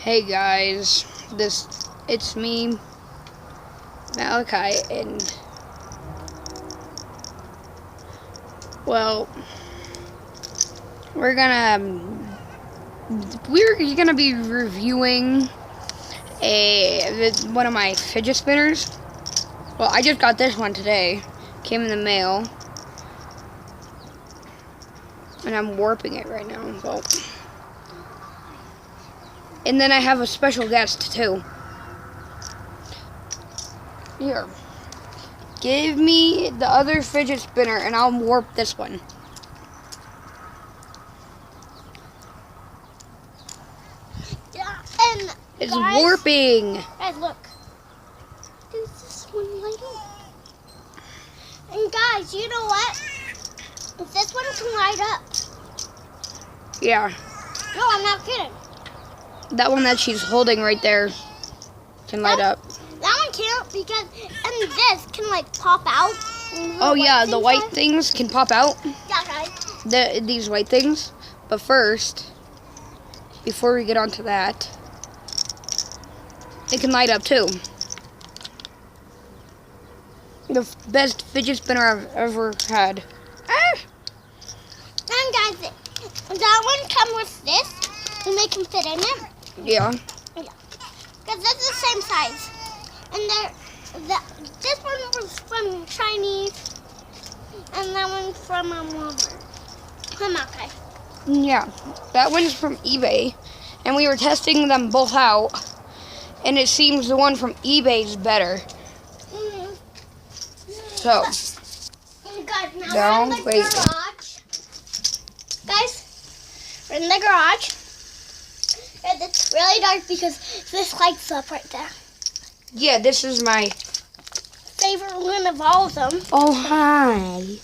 Hey guys, it's me, Malachi, and well, we're gonna be reviewing one of my fidget spinners. Well, I just got this one today. Came in the mail, and I'm warping it right now. Well, and then I have a special guest too. Here, give me the other fidget spinner, and I'll warp this one. Yeah, and It's guys, warping. Guys, look. There's this one light up. And guys, you know what? This one can light up. Yeah, No, I'm not kidding. that one that she's holding right there can light up. That one can't because, and this can like pop out. Oh yeah, the white things can pop out. Yeah, guys. These white things. But first, before we get onto that, it can light up too. The best fidget spinner I've ever had. Ah! And guys, that one comes with this, and they can fit in it. Yeah. Because that's the same size. And this one was from Chinese, and that one's from Walmart. Okay. Yeah. That one's from eBay. And we were testing them both out. And it seems the one from eBay is better. Mm-hmm. So. Guys, now Down, we're in the wait. garage. Guys, we're in the garage. And it's really dark because this lights up right there. Yeah, this is my Favorite one of all of them. Oh, hi.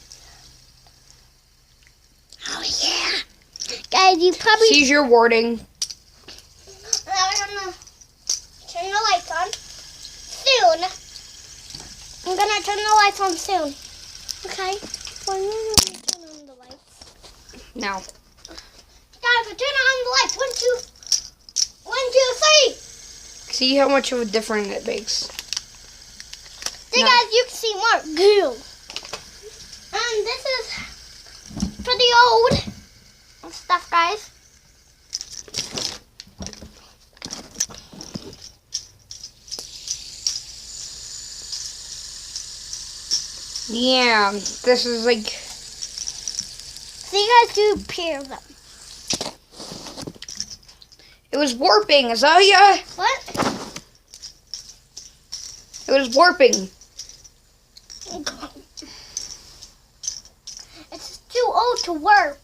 Oh, yeah. Guys, you probably... Seizure warning. Now we're gonna turn the lights on soon. I'm gonna turn the lights on soon. Okay? When are you gonna turn on the lights? Now. Guys, we're turning on the lights. 1, 2, 3. See how much of a difference it makes. See, No. guys, you can see more goo. And this is pretty old stuff, guys. Yeah, this is like... So you guys do pair them. It was warping, Azalea. What? It was warping. It's too old to warp.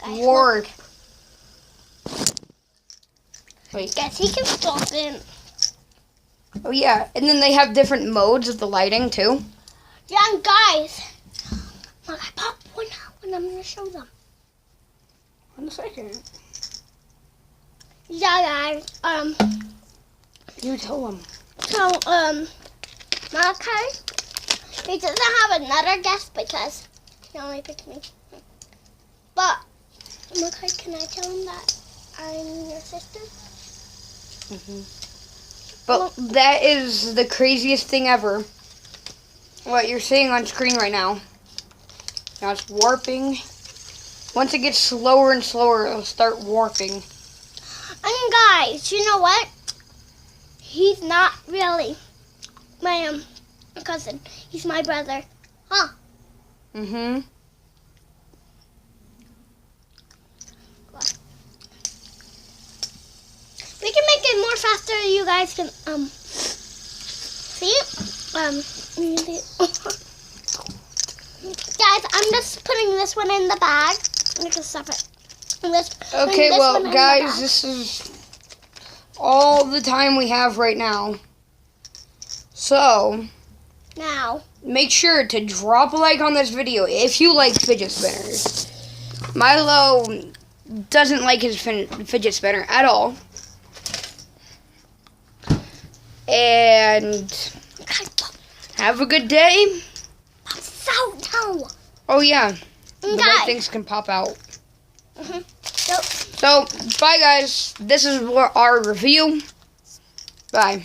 Guys, Warp. Wait. Guys, he can stop in. Oh yeah, and then they have different modes of the lighting too. Yeah, and guys, look, I popped one out and I'm gonna show them. 1 second. Yeah, guys. You tell them. So, Malachi, he doesn't have another guest because he only picked me. But, Malachi, can I tell him that I'm your sister? But that is the craziest thing ever. What you're seeing on screen right now. Now it's warping. Once it gets slower and slower, it'll start warping. And guys, you know what? He's not really my cousin. He's my brother. Huh? Mm-hmm. We can make it more faster. You guys can see. Guys, I'm just putting this one in the bag. I'm just stop it. Okay, well, guys, this is all the time we have right now. So, now, make sure to drop a like on this video if you like fidget spinners. Milo doesn't like his fidget spinner at all. And have a good day. so no. Oh, yeah. The And white guys, things can pop out. so So, bye guys. This is our review. Bye.